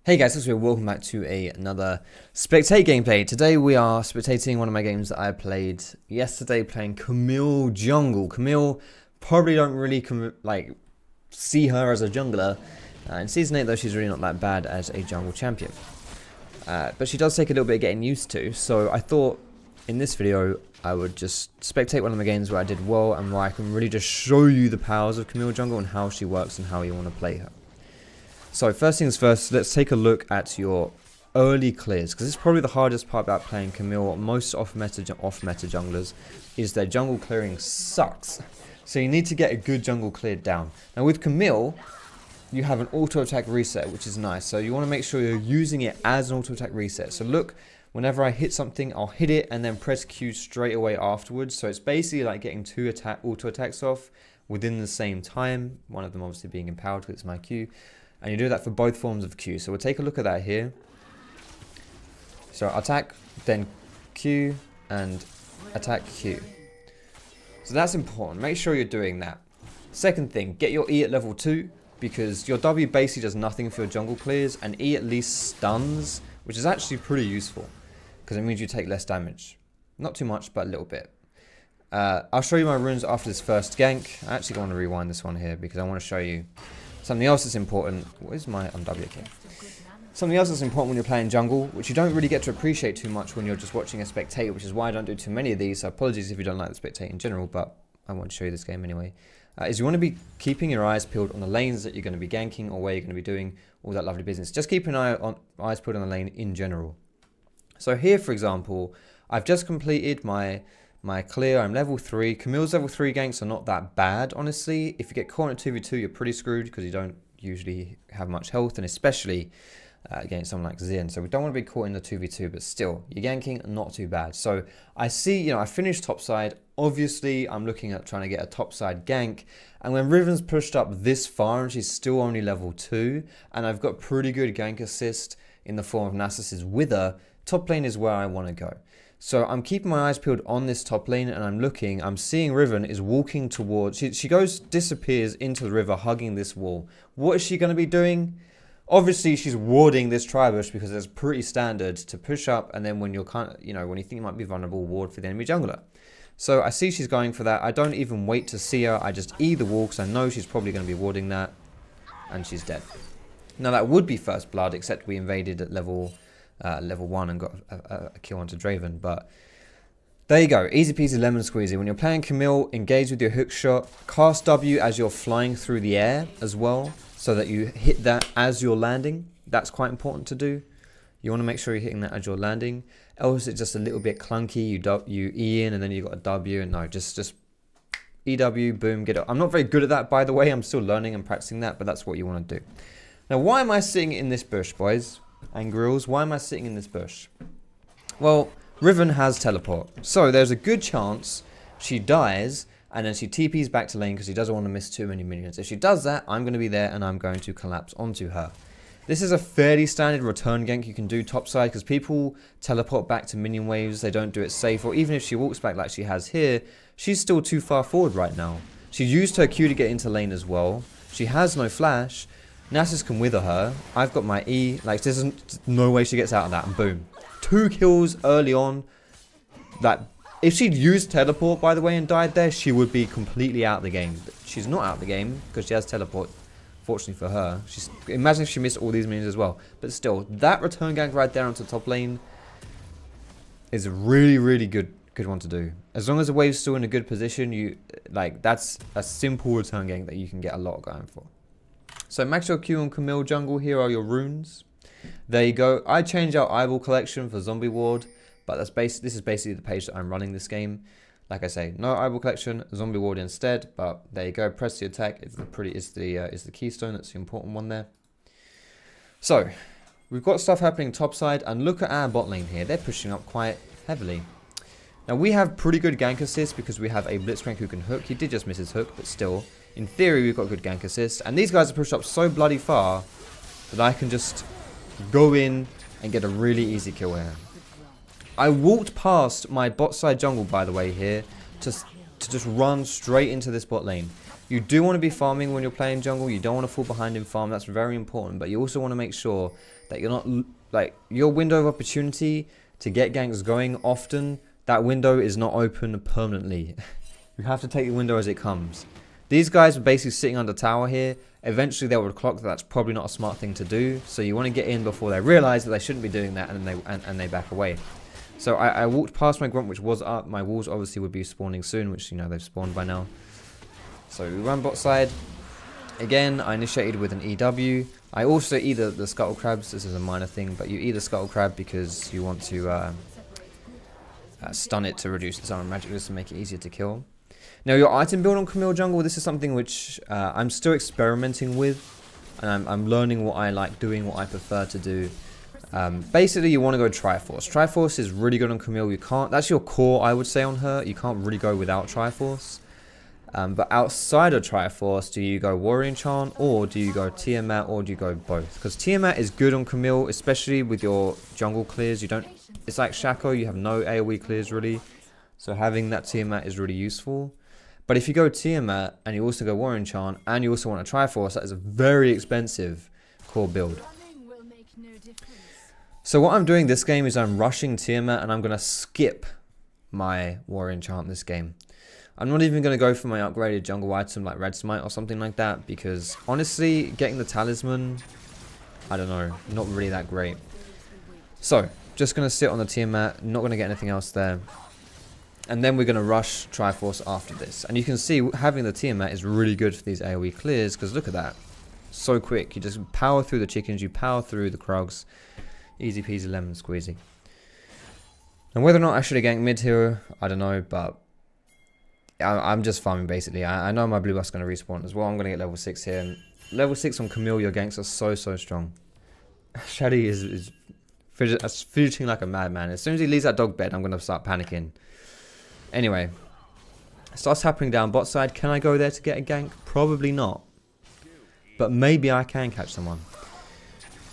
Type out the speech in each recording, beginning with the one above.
Hey guys, welcome back to another Spectate gameplay. Today we are spectating one of my games that I played yesterday, playing Camille Jungle. Camille, probably don't really see her as a jungler. In Season 8 though, she's really not that bad as a jungle champion. But she does take a little bit of getting used to, so I thought in this video I would just spectate one of the games where I did well and where I can really just show you the powers of Camille Jungle and how she works and how you want to play her. So first things first, let's take a look at your early clears, because this is probably the hardest part about playing Camille. Most off-meta junglers is their jungle clearing sucks. So you need to get a good jungle cleared down. Now with Camille, you have an auto-attack reset, which is nice. So you want to make sure you're using it as an auto-attack reset. So look, whenever I hit something, I'll hit it and then press Q straight away afterwards. So it's basically like getting two auto-attacks off within the same time. One of them obviously being empowered because it's my Q. And you do that for both forms of Q. So we'll take a look at that here. So attack, then Q, and attack Q. So that's important. Make sure you're doing that. Second thing, get your E at level 2, because your W basically does nothing for your jungle clears, and E at least stuns, which is actually pretty useful, because it means you take less damage. Not too much, but a little bit. I'll show you my runes after this first gank. I actually want to rewind this one here, because I want to show you something else that's important. What is my W key? Something else that's important when you're playing jungle, which you don't really get to appreciate too much when you're just watching a spectate, which is why I don't do too many of these. So apologies if you don't like the spectate in general, but I want to show you this game anyway. Is you want to be keeping your eyes peeled on the lanes that you're going to be ganking or where you're going to be doing all that lovely business. Just keep an eye on eyes peeled on the lane in general. So here, for example, I've just completed my clear. I'm level 3. Camille's level 3 ganks are not that bad, honestly. If you get caught in a 2v2, you're pretty screwed because you don't usually have much health, and especially against someone like Xin. So we don't want to be caught in the 2v2, but still, you're ganking, not too bad. So I see, I finished topside. Obviously, I'm looking at trying to get a topside gank. And when Riven's pushed up this far, and she's still only level 2, and I've got pretty good gank assist in the form of Nasus's Wither, top lane is where I want to go. So I'm keeping my eyes peeled on this top lane, and I'm seeing Riven is walking towards, she disappears into the river, hugging this wall. What is she going to be doing? Obviously she's warding this tribush, because it's pretty standard to push up, and then when you're when you think you might be vulnerable, ward for the enemy jungler. So I see she's going for that. I don't even wait to see her, I just E the wall, because I know she's probably going to be warding that, and she's dead. Now that would be first blood, except we invaded at level 1 and got a kill onto Draven, but there you go, easy peasy lemon squeezy. When you're playing Camille, engage with your hook shot, cast W as you're flying through the air as well, so that you hit that as you're landing. That's quite important to do. You want to make sure you're hitting that as you're landing, else it's just a little bit clunky. You E in and then you got a W, and no, just EW, boom, get it. I'm not very good at that, by the way. I'm still learning and practicing that, but that's what you want to do. Now, why am I sitting in this bush, boys and grills? Why am I sitting in this bush? Well, Riven has teleport, so there's a good chance she dies and then she TPs back to lane because she doesn't want to miss too many minions. If she does that, I'm going to be there and I'm going to collapse onto her. This is a fairly standard return gank you can do topside, because people teleport back to minion waves, they don't do it safe, or even if she walks back like she has here, she's still too far forward right now. She used her Q to get into lane as well. She has no flash. Nasus can wither her. I've got my E. Like, there's no way she gets out of that. And boom. 2 kills early on. That, if she'd used teleport, by the way, and died there, she would be completely out of the game. But she's not out of the game because she has teleport. Fortunately for her. Imagine if she missed all these minions as well. But still, that return gank right there onto top lane is a really, really good one to do. As long as the wave's still in a good position, that's a simple return gank that you can get a lot going for. So max your Q on Camille Jungle. Here are your runes. There you go. I changed out Eyeball Collection for Zombie Ward, but this is basically the page that I'm running this game. Like I say, no Eyeball Collection, Zombie Ward instead. But there you go. Press the attack. It's the keystone. That's the important one there. So we've got stuff happening topside, and look at our bot lane here. They're pushing up quite heavily. Now we have pretty good gank assist because we have a Blitzcrank who can hook. He did just miss his hook, but still. In theory, we've got good gank assist. And these guys are pushed up so bloody far that I can just go in and get a really easy kill here. I walked past my bot side jungle, by the way, here, to just run straight into this bot lane. You do want to be farming when you're playing jungle. You don't want to fall behind in farm. That's very important. But you also want to make sure that you're not, like, your window of opportunity to get ganks going often, that window is not open permanently. You have to take the window as it comes. These guys are basically sitting under tower here. Eventually they will clock that that's probably not a smart thing to do. So you want to get in before they realize that they shouldn't be doing that, and then they back away. So I walked past my grunt, which was up. My walls obviously would be spawning soon, which, you know, they've spawned by now. So we run bot side. Again, I initiated with an EW. I also either the scuttle crabs. This is a minor thing, but you either scuttle crab because you want to stun it to reduce its armor magic resist and make it easier to kill. Now, your item build on Camille jungle, this is something which I'm still experimenting with, and I'm learning what I like doing, what I prefer to do. Basically, you want to go Triforce. Triforce is really good on Camille. You can't, that's your core, I would say, on her. You can't really go without Triforce. But outside of Triforce, do you go Warrior Enchant, or do you go Tiamat, or do you go both? Because Tiamat is good on Camille, especially with your jungle clears. You don't, it's like Shaco, you have no AoE clears really. So having that Tiamat is really useful. But if you go Tiamat, and you also go Warrior Enchant, and you also want a Triforce, that is a very expensive core build. So what I'm doing this game is I'm rushing Tiamat, and I'm going to skip my Warrior Enchant this game. I'm not even going to go for my upgraded jungle item like Red Smite or something like that, because honestly, getting the talisman, I don't know, not really that great. So, just going to sit on the Tiamat, not going to get anything else there. And then we're going to rush Triforce after this. And you can see having the Tiamat is really good for these AoE clears, because look at that. So quick. You just power through the chickens, you power through the Krugs. Easy peasy lemon squeezy. And whether or not I should have ganked mid here, I don't know, but I'm just farming basically. I know my blue buff's going to respawn as well. I'm going to get level 6 here. And level 6 on Camille, your ganks are so strong. Shaddy is fidgeting like a madman. As soon as he leaves that dog bed, I'm going to start panicking. Anyway, starts happening down bot side. Can I go there to get a gank? Probably not. But maybe I can catch someone.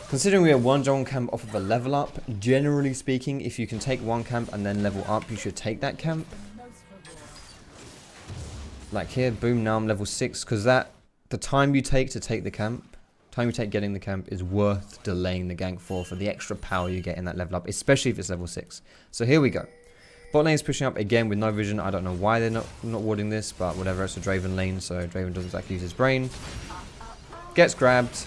Considering we have one jungle camp off of a level up, generally speaking, if you can take one camp and then level up, you should take that camp. Like here, boom, now I'm level 6, because that, the time you take to take the camp, time you take getting the camp is worth delaying the gank for the extra power you get in that level up, especially if it's level 6. So here we go. Bot lane is pushing up again with no vision. I don't know why they're not warding this, but whatever, it's a Draven lane, so Draven doesn't exactly use his brain. Gets grabbed.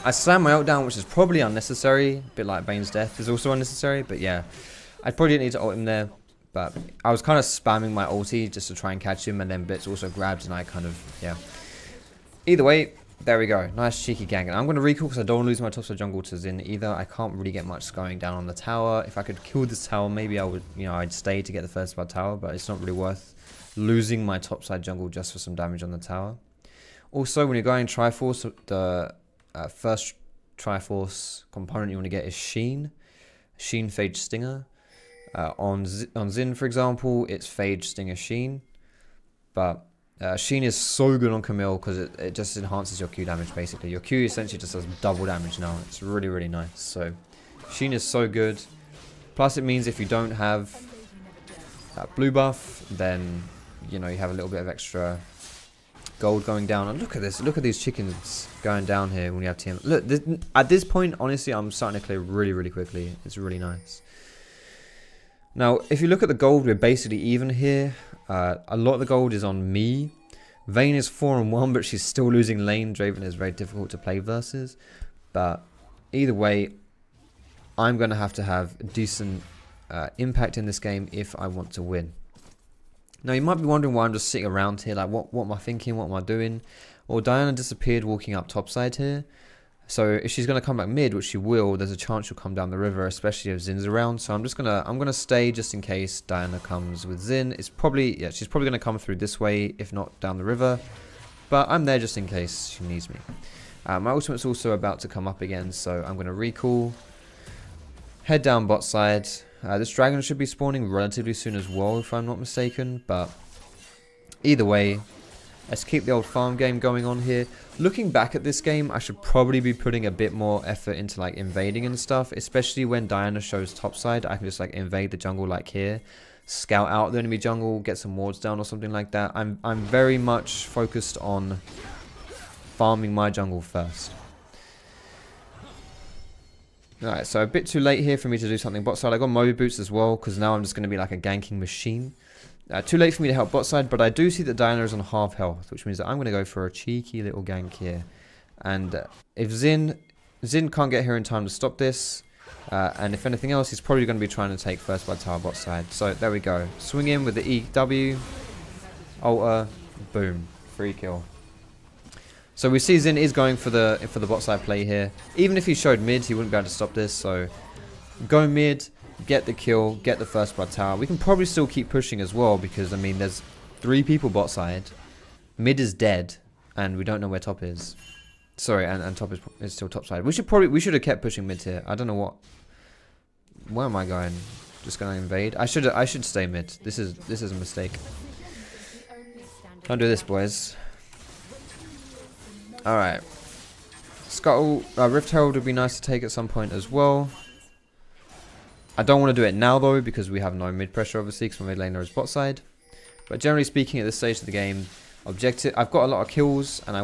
I slam my ult down, which is probably unnecessary, a bit like Bane's death is also unnecessary, but yeah. I probably didn't need to ult him there. But I was kind of spamming my ulti just to try and catch him, and then Blitz also grabbed, and I kind of, yeah. Either way, there we go. Nice cheeky gank. And I'm going to recall because I don't want to lose my topside jungle to Xin either. I can't really get much going down on the tower. If I could kill this tower, maybe I would, you know, I'd stay to get the first blood tower, but it's not really worth losing my topside jungle just for some damage on the tower. Also, when you're going Triforce, the first Triforce component you want to get is Sheen. Sheen Phage Stinger. On Xin, for example, it's Phage Stinger Sheen. But Sheen is so good on Camille because it just enhances your Q damage, basically. Your Q essentially just does double damage now. It's really nice. So, Sheen is so good. Plus, it means if you don't have that blue buff, then, you know, you have a little bit of extra gold going down. And look at this. Look at these chickens going down here when you have team. Look, at this point, honestly, I'm starting to clear really quickly. It's really nice. Now, if you look at the gold, we're basically even here. A lot of the gold is on me. Vayne is 4-1, but she's still losing lane. Draven is very difficult to play versus. But either way, I'm going to have decent impact in this game if I want to win. Now, you might be wondering why I'm just sitting around here. Like, what am I thinking? What am I doing? Well, Diana disappeared walking up topside here. So if she's going to come back mid, which she will, there's a chance she'll come down the river, especially if Zin's around. So I'm gonna stay just in case Diana comes with Zin. It's probably, yeah, she's probably going to come through this way, if not down the river. But I'm there just in case she needs me. My ultimate's also about to come up again, so I'm going to recall. Head down bot side. This dragon should be spawning relatively soon as well, if I'm not mistaken. But either way, let's keep the old farm game going on here. Looking back at this game, I should probably be putting a bit more effort into like invading and stuff, especially when Diana shows topside. I can just like invade the jungle like here. scout out the enemy jungle, get some wards down or something like that. I'm very much focused on farming my jungle first. Alright, so a bit too late here for me to do something bot side. I got Moby Boots as well, because now I'm just going to be like a ganking machine. Too late for me to help bot side, but I do see that Diana is on half health, which means that I'm going to go for a cheeky little gank here. And if Xin can't get here in time to stop this, and if anything else, he's probably going to be trying to take first blood tower bot side. So there we go. Swing in with the EW, alter, boom, free kill. So we see Xin is going for the bot side play here. Even if he showed mid, he wouldn't be able to stop this. So go mid, get the kill, get the first blood tower. We can probably still keep pushing as well, because I mean there's 3 people bot side. Mid is dead, and we don't know where top is. Sorry, and top is still top side. We should have kept pushing mid here. I don't know what. Where am I going? Just gonna invade. I should stay mid. This is a mistake. Don't do this, boys. Alright. Scuttle, Rift Herald would be nice to take at some point as well. I don't want to do it now though, because we have no mid pressure obviously, because my mid laner is bot side. But generally speaking, at this stage of the game, objective, I've got a lot of kills, and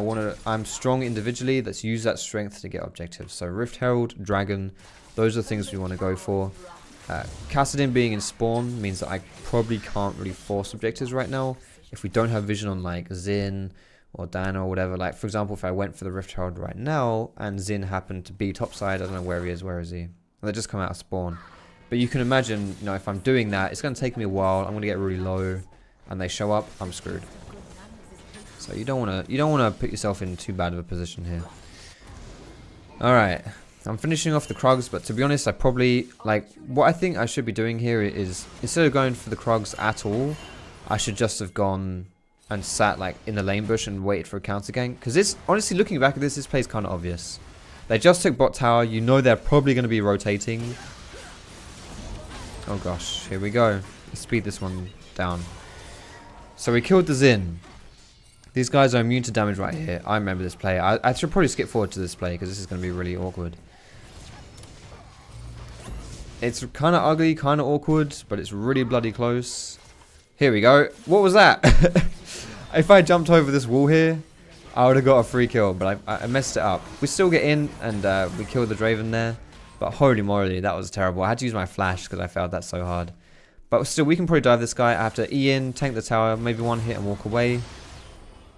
I'm strong individually. Let's use that strength to get objectives. So Rift Herald, Dragon, those are the things we want to go for. Kassadin being in spawn means that I probably can't really force objectives right now. If we don't have vision on like Xin or Diana or whatever, like for example, if I went for the Rift Herald right now and Xin happened to be topside, I don't know where he is, where is he? And they just come out of spawn. But you can imagine, you know, if I'm doing that, it's going to take me a while. I'm going to get really low, and they show up, I'm screwed. So you don't want to put yourself in too bad of a position here. All right, I'm finishing off the Krugs, but to be honest, I probably like what I think I should be doing here is instead of going for the Krugs at all, I should just have gone and sat like in the lane bush and waited for a counter gank. Because it's honestly, looking back at this play's kind of obvious. They just took bot tower. You know they're probably going to be rotating. Oh gosh, here we go. Let's speed this one down. So we killed the Xin. These guys are immune to damage right here. I remember this play. I should probably skip forward to this play, because this is going to be really awkward. It's kind of ugly, kind of awkward, but it's really bloody close. Here we go. What was that? If I jumped over this wall here, I would have got a free kill, but I messed it up. We still get in, and we killed the Draven there. But holy moly, that was terrible. I had to use my flash because I failed that so hard. But still, we can probably dive this guy. I have to E in, tank the tower, maybe one hit and walk away.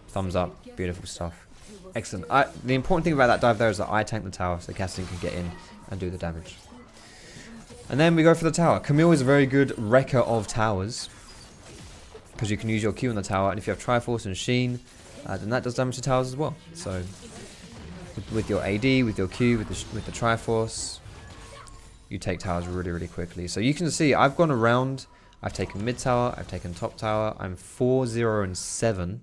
Thumbs up. Beautiful stuff. Excellent. The important thing about that dive there is that I tank the tower so Casting can get in and do the damage. And then we go for the tower. Camille is a very good wrecker of towers, because you can use your Q on the tower, and if you have Triforce and Sheen, then that does damage to towers as well. So with your AD, with your Q, with the Triforce, you take towers really, really quickly. So you can see I've gone around. I've taken mid tower. I've taken top tower. I'm 4-0 and 7,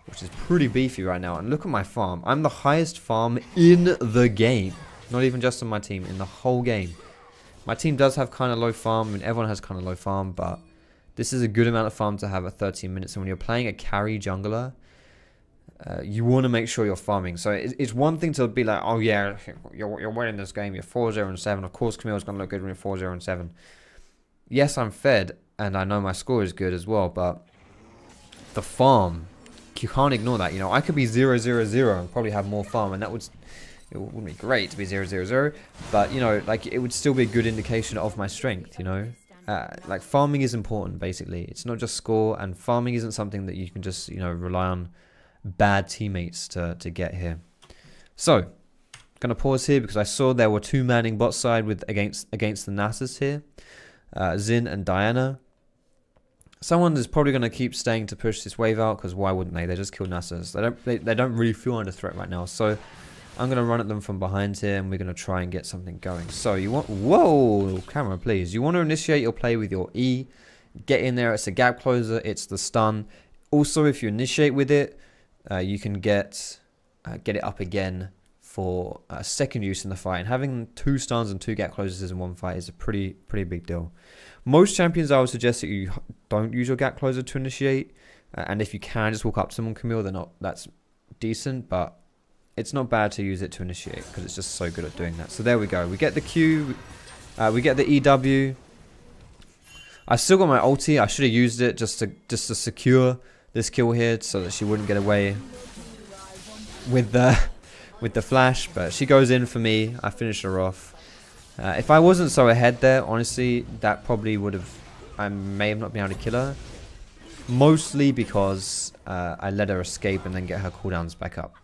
which is pretty beefy right now. And look at my farm. I'm the highest farm in the game. Not even just on my team, in the whole game. My team does have kind of low farm. I mean, everyone has kind of low farm, but this is a good amount of farm to have at 13 minutes. And when you're playing a carry jungler, you want to make sure you're farming. So it's one thing to be like, oh yeah, you're winning this game. You're 4-0 and 7. Of course, Camille's going to look good when you're 4-0 and 7. Yes, I'm fed, and I know my score is good as well, but the farm, you can't ignore that. You know, I could be 0-0-0 and probably have more farm, and it wouldn't be great to be 0-0-0, but you know, like it would still be a good indication of my strength. You know, like farming is important. Basically, it's not just score, and farming isn't something that you can just, you know, rely on bad teammates to get here. So gonna pause here because I saw there were 2 manning bot side with against the Nasus here, Xin and Diana. Someone is probably going to keep staying to push this wave out, because why wouldn't they? They just killed Nasus. They don't really feel under threat right now. So I'm going to run at them from behind here, and we're going to try and get something going. So you want... Whoa! Camera, please. You want to initiate your play with your E. Get in there. It's a gap closer. It's the stun. Also, if you initiate with it, you can get it up again for second use in the fight. And having 2 stuns and 2 gap closers in one fight is a pretty big deal. Most champions, I would suggest that you don't use your gap closer to initiate, and if you can just walk up to someone, Camille, that's decent, but it's not bad to use it to initiate because it's just so good at doing that. So there we go. We get the Q, we get the EW. I still got my ulti. I should have used it just to secure this kill here so that she wouldn't get away with the flash. But she goes in for me. I finish her off. If I wasn't so ahead there, honestly, that probably would have... I may have not been able to kill her. Mostly because I let her escape and then get her cooldowns back up.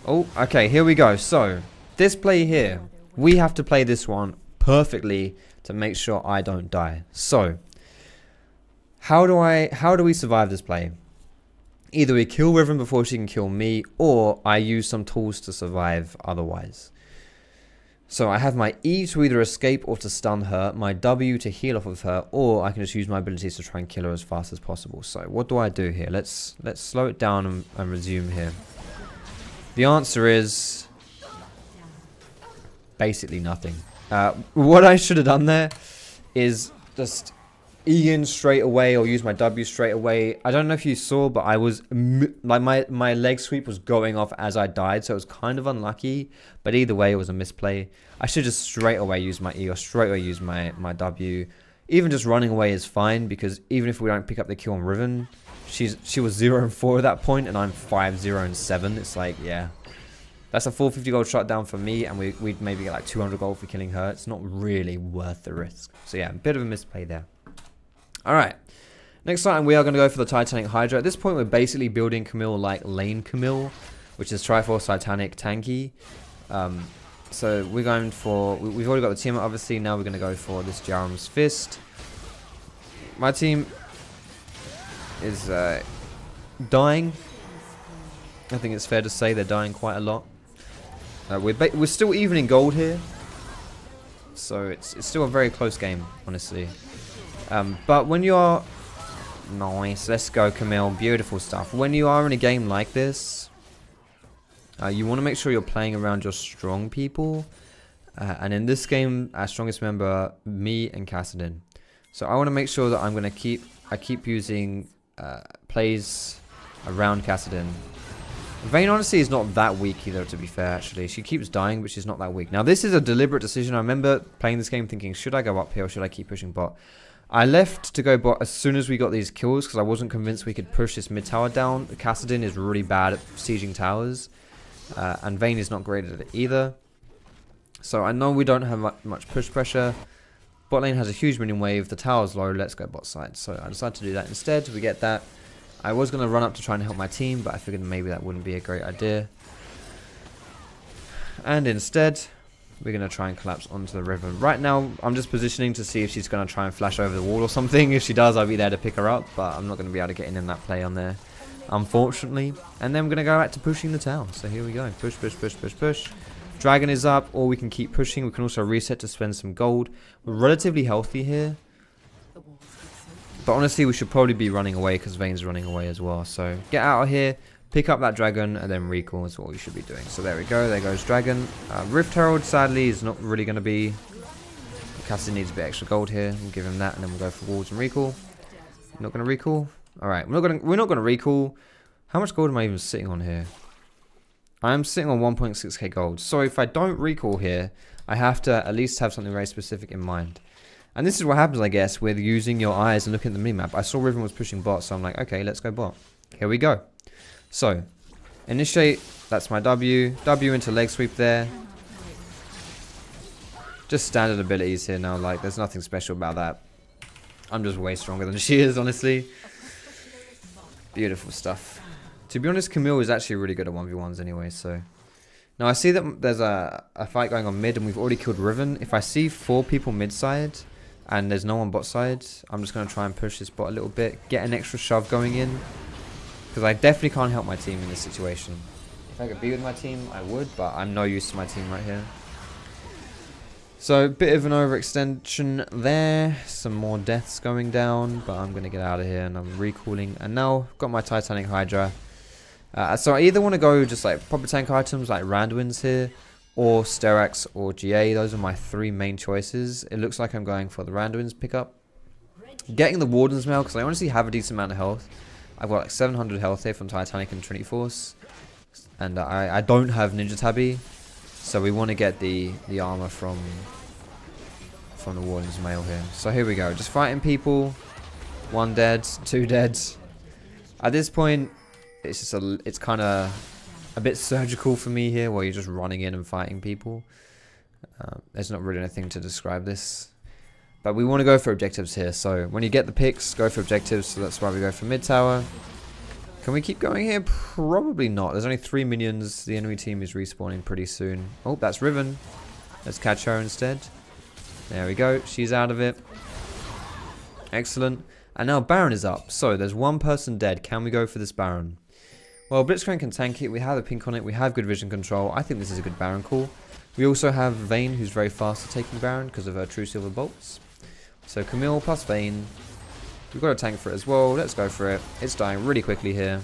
Oh, okay, here we go. So, this play here, we have to play this one perfectly to make sure I don't die. So, how do we survive this play? Either we kill Riven before she can kill me, or I use some tools to survive otherwise. So I have my E to either escape or to stun her, my W to heal off of her, or I can just use my abilities to try and kill her as fast as possible. So what do I do here? Let's slow it down and resume here. The answer is basically nothing. What I should have done there is just E in straight away or use my W straight away. I don't know if you saw, but I was like my leg sweep was going off as I died, so it was kind of unlucky. But either way, it was a misplay. I should just straight away use my E or straight away use my W. Even just running away is fine, because even if we don't pick up the kill on Riven, she was 0 and 4 at that point, and I'm 5, 0 and 7. It's like, yeah, that's a 450 gold shutdown for me, and we'd maybe get like 200 gold for killing her. It's not really worth the risk. So yeah, a bit of a misplay there. Alright, next item we are going to go for the Titanic Hydra. At this point we're basically building Camille like lane Camille, which is Triforce Titanic tanky. So we're going for, we've already got the team obviously, now we're going to go for this Jarum's Fist. My team is dying. I think it's fair to say they're dying quite a lot. We're still even in gold here, so it's still a very close game, honestly. But when you're... Nice, let's go Camille, beautiful stuff. When you are in a game like this, you want to make sure you're playing around your strong people. And in this game, our strongest member, me and Kassadin. So I want to make sure that I'm going to keep using plays around Kassadin. Vayne honestly is not that weak either, to be fair, actually. She keeps dying, but she's not that weak. Now, this is a deliberate decision. I remember playing this game thinking, should I go up here or should I keep pushing bot? I left to go bot as soon as we got these kills because I wasn't convinced we could push this mid tower down. Kassadin is really bad at sieging towers, and Vayne is not great at it either. So I know we don't have much push pressure. Bot lane has a huge minion wave. The tower's low. Let's go bot side. So I decided to do that instead. We get that. I was going to run up to try and help my team, but I figured maybe that wouldn't be a great idea. And instead, we're going to try and collapse onto the river. Right now, I'm just positioning to see if she's going to try and flash over the wall or something. If she does, I'll be there to pick her up, but I'm not going to be able to get in that play on there, unfortunately. And then we're going to go back to pushing the tower. So here we go. Push, push, push, push, push. Dragon is up, or we can keep pushing. We can also reset to spend some gold. We're relatively healthy here. But honestly, we should probably be running away because Vayne's running away as well. So get out of here, pick up that dragon, and then recall is what we should be doing. So there we go. There goes dragon. Rift Herald, sadly, is not really going to be... Cassie needs a bit extra gold here. We'll give him that, and then we'll go for wards and recall. Not going to recall. All right, we're not going to recall. How much gold am I even sitting on here? I am sitting on 1.6k gold. So if I don't recall here, I have to at least have something very specific in mind. And this is what happens, I guess, with using your eyes and looking at the minimap. I saw Riven was pushing bot, so I'm like, okay, let's go bot. Here we go. So, initiate, that's my W. W into leg sweep there. Just standard abilities here now, like, there's nothing special about that. I'm just way stronger than she is, honestly. Beautiful stuff. To be honest, Camille is actually really good at 1v1s anyway, so... Now, I see that there's a fight going on mid, and we've already killed Riven. If I see 4 people mid side... and there's no one bot side, I'm just going to try and push this bot a little bit, get an extra shove going in, because I definitely can't help my team in this situation. If I could be with my team, I would, but I'm no use to my team right here. So, a bit of an overextension there, some more deaths going down, but I'm going to get out of here, and I'm recalling, and now got my Titanic Hydra. So I either want to go just like proper tank items like Randwins here, or Sterax or GA. Those are my 3 main choices. It looks like I'm going for the Randwins pickup. Getting the Warden's Mail, because I honestly have a decent amount of health. I've got like 700 health here from Titanic and Trinity Force. And I don't have Ninja Tabby. So we want to get the armor from from the Warden's Mail here. So here we go. Just fighting people. 1 dead, 2 dead. At this point, it's just it's kind of a bit surgical for me here, where you're just running in and fighting people. There's not really anything to describe this. But we want to go for objectives here. So when you get the picks, go for objectives. So that's why we go for mid tower. Can we keep going here? Probably not. There's only 3 minions. The enemy team is respawning pretty soon. Oh, that's Riven. Let's catch her instead. There we go. She's out of it. Excellent. And now Baron is up. So there's 1 person dead. Can we go for this Baron? Well, Blitzcrank can tank it. We have a pink on it. We have good vision control. I think this is a good Baron call. We also have Vayne, who's very fast at taking Baron because of her True Silver Bolts. So Camille plus Vayne. We've got a tank for it as well. Let's go for it. It's dying really quickly here.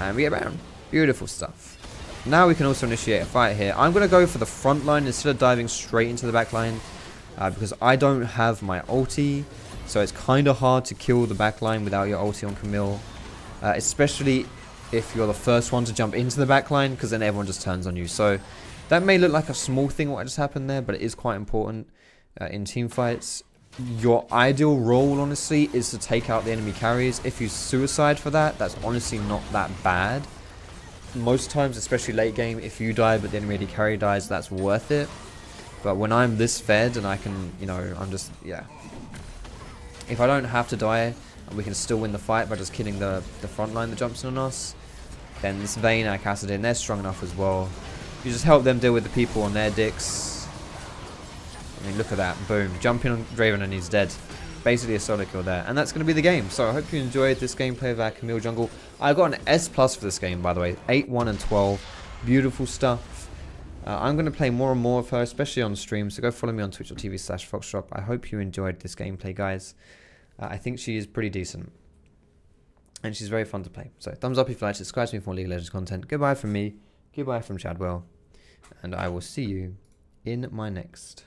And we get Baron. Beautiful stuff. Now we can also initiate a fight here. I'm going to go for the front line instead of diving straight into the back line. Because I don't have my ulti. So it's kind of hard to kill the back line without your ulti on Camille. Especially if you're the first one to jump into the back line. Because then everyone just turns on you. So that may look like a small thing what just happened there, but it is quite important in team fights. Your ideal role, honestly, is to take out the enemy carries. If you suicide for that, that's honestly not that bad. Most times, especially late game, if you die but the enemy AD carry dies, that's worth it. But when I'm this fed and I can, you know, I'm just, yeah. If I don't have to die and we can still win the fight by just killing the front line that jumps in on us, then this Vayne, Kassadin, they're strong enough as well. You just help them deal with the people on their dicks. I mean, look at that. Boom. Jumping on Draven and he's dead. Basically a solo kill there. And that's going to be the game. So I hope you enjoyed this gameplay of our Camille jungle. I got an S+ for this game, by the way. 8, 1, and 12. Beautiful stuff. I'm going to play more and more of her, especially on stream. So go follow me on twitch.tv/Foxdrop. I hope you enjoyed this gameplay, guys. I think she is pretty decent. And she's very fun to play. So thumbs up if you like, subscribe to me for more League of Legends content. Goodbye from me. Goodbye from Chadwell, and I will see you in my next